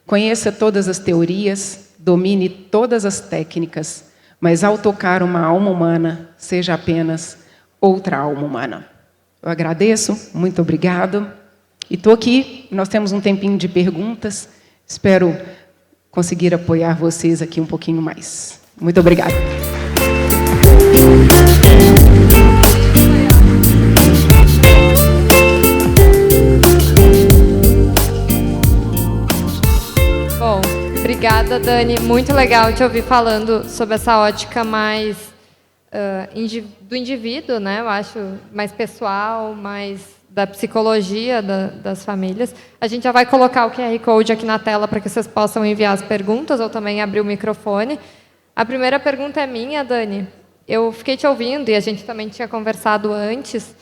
Conheça todas as teorias, domine todas as técnicas, mas ao tocar uma alma humana, seja apenas outra alma humana. Eu agradeço, muito obrigado. E estou aqui, nós temos um tempinho de perguntas, espero conseguir apoiar vocês aqui um pouquinho mais. Muito obrigada. Bom, obrigada, Dani. Muito legal te ouvir falando sobre essa ótica mais do indivíduo, né? Eu acho mais pessoal, mais da psicologia das famílias. A gente já vai colocar o QR Code aqui na tela para que vocês possam enviar as perguntas ou também abrir o microfone. A primeira pergunta é minha, Dani. Eu fiquei te ouvindo e a gente também tinha conversado antes.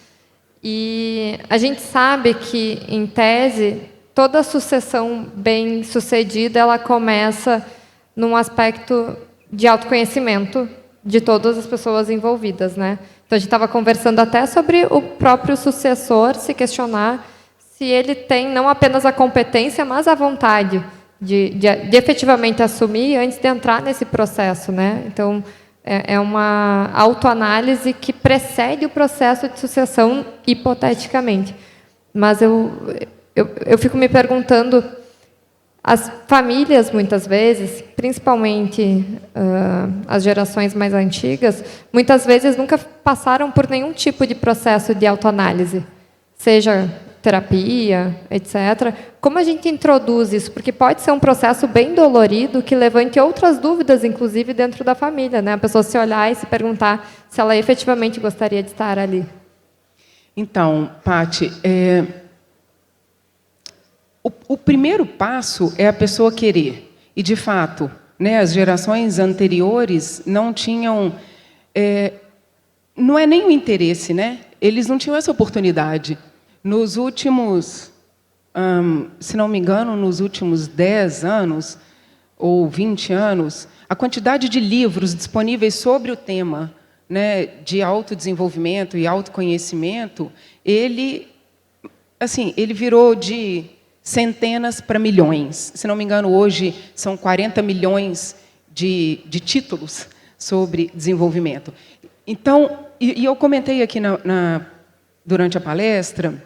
E a gente sabe que, em tese, toda sucessão bem-sucedida ela começa num aspecto de autoconhecimento de todas as pessoas envolvidas, né? Então, a gente estava conversando até sobre o próprio sucessor se questionar se ele tem não apenas a competência, mas a vontade de efetivamente assumir antes de entrar nesse processo, né? Então, é uma autoanálise que precede o processo de sucessão, hipoteticamente. Mas eu fico me perguntando, as famílias, muitas vezes, principalmente as gerações mais antigas, muitas vezes nunca passaram por nenhum tipo de processo de autoanálise, seja terapia, etc. Como a gente introduz isso? Porque pode ser um processo bem dolorido que levante outras dúvidas, inclusive, dentro da família, né? A pessoa se olhar e se perguntar se ela efetivamente gostaria de estar ali. Então, Paty, o primeiro passo é a pessoa querer. E, de fato, né, as gerações anteriores não tinham... não é nem o interesse, né? Eles não tinham essa oportunidade. Nos últimos, se não me engano, nos últimos 10 anos, ou 20 anos, a quantidade de livros disponíveis sobre o tema, né, de autodesenvolvimento e autoconhecimento, ele virou de centenas para milhões. Se não me engano, hoje são 40 milhões de títulos sobre desenvolvimento. Então, e eu comentei aqui durante a palestra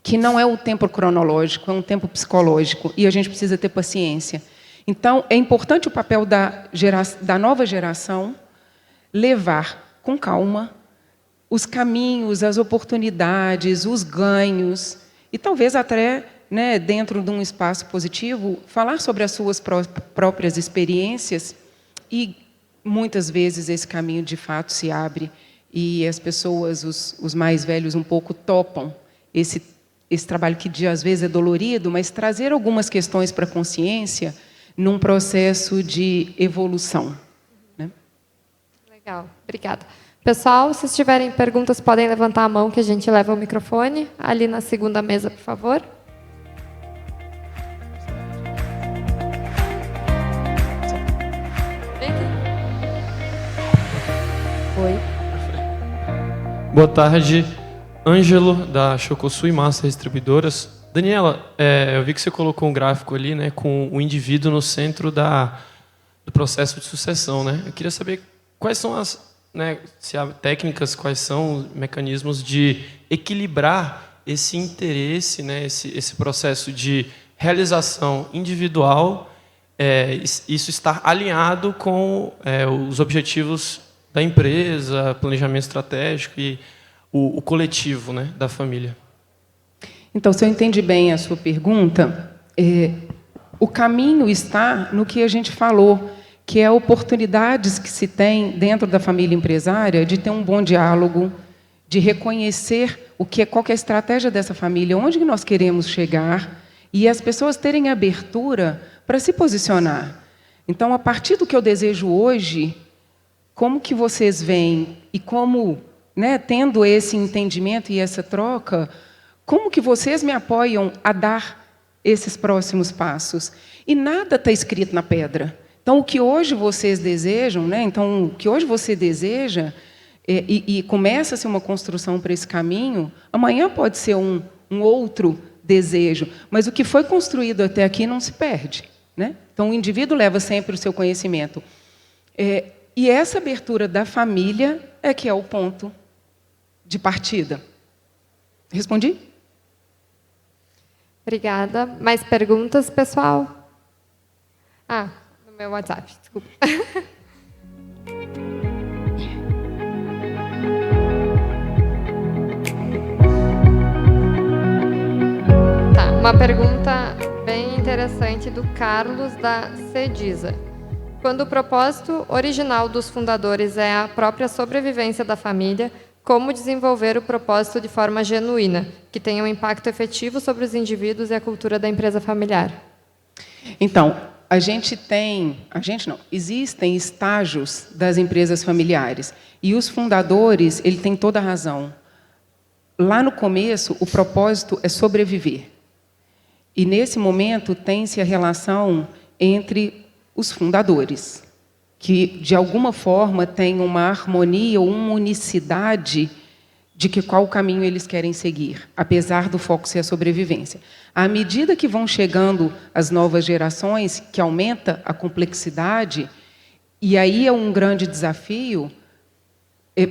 que não é um tempo cronológico, é um tempo psicológico, e a gente precisa ter paciência. Então, é importante o papel da nova geração levar com calma os caminhos, as oportunidades, os ganhos, e talvez até, né, dentro de um espaço positivo, falar sobre as suas próprias experiências, e muitas vezes esse caminho de fato se abre e as pessoas, os mais velhos, um pouco topam esse trabalho que às vezes é dolorido, mas trazer algumas questões para a consciência num processo de evolução. Né? Legal, obrigada. Pessoal, se tiverem perguntas, podem levantar a mão que a gente leva o microfone. Ali na segunda mesa, por favor. Vem aqui. Oi. Boa tarde, Ângelo, da Chocosui Master Distribuidoras. Daniela, eu vi que você colocou um gráfico ali, né, com o indivíduo no centro do processo de sucessão, né? Eu queria saber quais são se há técnicas, quais são os mecanismos de equilibrar esse interesse, né, esse processo de realização individual, isso estar alinhado com os objetivos da empresa, planejamento estratégico e o coletivo, né, da família. Então, se eu entendi bem a sua pergunta, o caminho está no que a gente falou, que é oportunidades que se tem dentro da família empresária de ter um bom diálogo, de reconhecer qual que é a estratégia dessa família, onde que nós queremos chegar, e as pessoas terem abertura para se posicionar. Então, a partir do que eu desejo hoje, como que vocês veem e como, né, tendo esse entendimento e essa troca, como que vocês me apoiam a dar esses próximos passos? E nada está escrito na pedra. Então, o que hoje vocês desejam, né? Então, o que hoje você deseja, e começa-se uma construção para esse caminho, amanhã pode ser um outro desejo, mas o que foi construído até aqui não se perde. Né? Então, o indivíduo leva sempre o seu conhecimento. E essa abertura da família é que é o ponto de partida. Respondi? Obrigada. Mais perguntas, pessoal? No meu WhatsApp, desculpa. Tá, uma pergunta bem interessante do Carlos, da Cedisa. Quando o propósito original dos fundadores é a própria sobrevivência da família, como desenvolver o propósito de forma genuína, que tenha um impacto efetivo sobre os indivíduos e a cultura da empresa familiar? Então, existem estágios das empresas familiares. E os fundadores, ele tem toda a razão. Lá no começo, o propósito é sobreviver. E, nesse momento, tem-se a relação entre os fundadores, que, de alguma forma, têm uma harmonia ou uma unicidade de qual caminho eles querem seguir, apesar do foco ser a sobrevivência. À medida que vão chegando as novas gerações, que aumenta a complexidade, e aí é um grande desafio,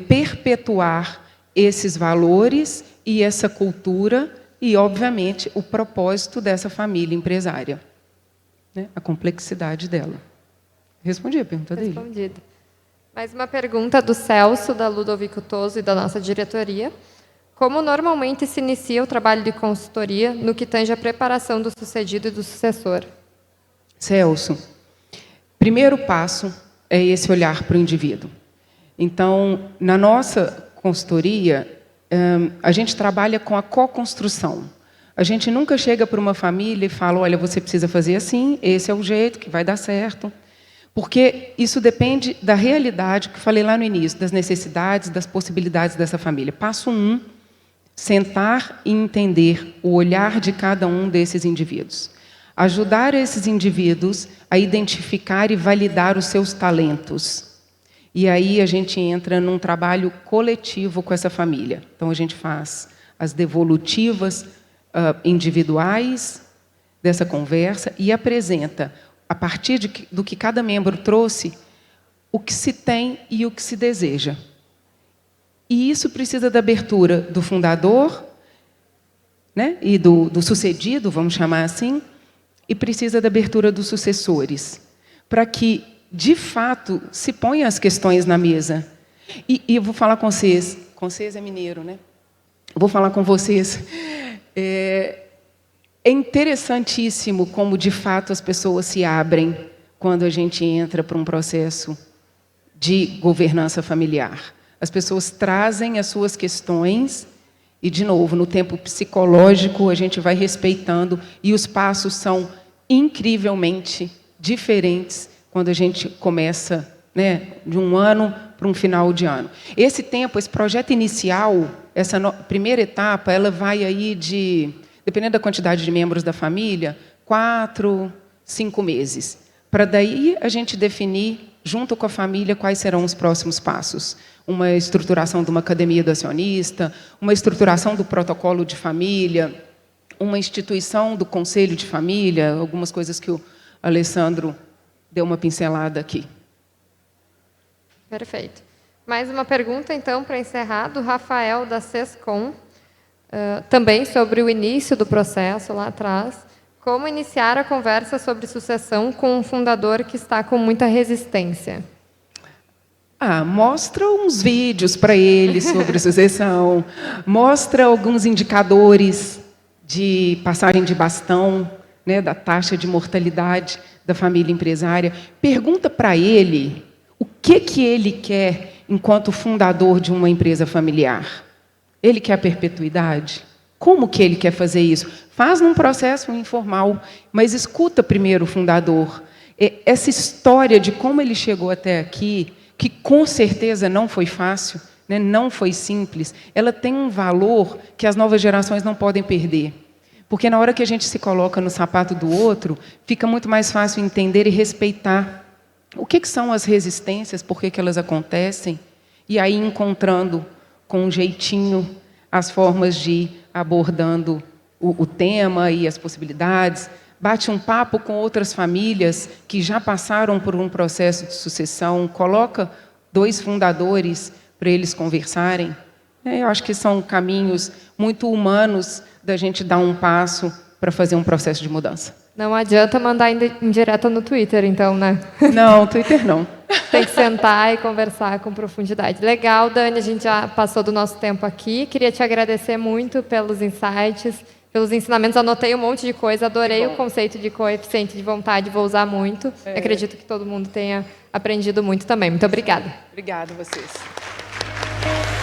perpetuar esses valores e essa cultura e, obviamente, o propósito dessa família empresária, né? A complexidade dela. Respondi a pergunta dele? Respondido. Mais uma pergunta do Celso, da Ludovico Toso e da nossa diretoria. Como normalmente se inicia o trabalho de consultoria no que tange a preparação do sucedido e do sucessor? Celso, primeiro passo é esse olhar para o indivíduo. Então, na nossa consultoria, a gente trabalha com a co-construção. A gente nunca chega para uma família e fala, olha, você precisa fazer assim, esse é o jeito que vai dar certo. Porque isso depende da realidade, que eu falei lá no início, das necessidades, das possibilidades dessa família. Passo 1, sentar e entender o olhar de cada um desses indivíduos. ajudar esses indivíduos a identificar e validar os seus talentos. E aí a gente entra num trabalho coletivo com essa família. Então, a gente faz as devolutivas individuais dessa conversa e apresenta, a partir do que cada membro trouxe, o que se tem e o que se deseja. E isso precisa da abertura do fundador, né, e do sucedido, vamos chamar assim, e precisa da abertura dos sucessores, para que, de fato, se ponham as questões na mesa. E eu vou falar com vocês. Com vocês é mineiro, né? Eu vou falar com vocês. É interessantíssimo como, de fato, as pessoas se abrem quando a gente entra para um processo de governança familiar. As pessoas trazem as suas questões e, de novo, no tempo psicológico, a gente vai respeitando e os passos são incrivelmente diferentes quando a gente começa, né, de um ano para um final de ano. Esse tempo, esse projeto inicial, essa primeira etapa, ela vai aí de, dependendo da quantidade de membros da família, 4, 5 meses. Para daí a gente definir, junto com a família, quais serão os próximos passos. Uma estruturação de uma academia do acionista, uma estruturação do protocolo de família, uma instituição do conselho de família, algumas coisas que o Alessandro deu uma pincelada aqui. Perfeito. Mais uma pergunta, então, para encerrar, do Rafael, da Sescom, também sobre o início do processo lá atrás. Como iniciar a conversa sobre sucessão com um fundador que está com muita resistência? Mostra uns vídeos para ele sobre sucessão, mostra alguns indicadores de passagem de bastão, né, da taxa de mortalidade da família empresária. Pergunta para ele o que ele quer enquanto fundador de uma empresa familiar. Ele quer a perpetuidade? Como que ele quer fazer isso? Faz num processo informal, mas escuta primeiro o fundador. Essa história de como ele chegou até aqui, que com certeza não foi fácil, né, não foi simples, ela tem um valor que as novas gerações não podem perder. Porque na hora que a gente se coloca no sapato do outro, fica muito mais fácil entender e respeitar o que são as resistências, por que elas acontecem, e aí encontrando com um jeitinho as formas de ir abordando o tema e as possibilidades. Bate um papo com outras famílias que já passaram por um processo de sucessão, coloca 2 fundadores para eles conversarem. Eu acho que são caminhos muito humanos da gente dar um passo para fazer um processo de mudança. Não adianta mandar indireta no Twitter, então, né? Não, Twitter não. Tem que sentar e conversar com profundidade. Legal, Dani, a gente já passou do nosso tempo aqui. Queria te agradecer muito pelos insights, pelos ensinamentos. Anotei um monte de coisa, adorei o conceito de coeficiente de vontade, vou usar muito. Acredito que todo mundo tenha aprendido muito também. Muito obrigada. Obrigada a vocês.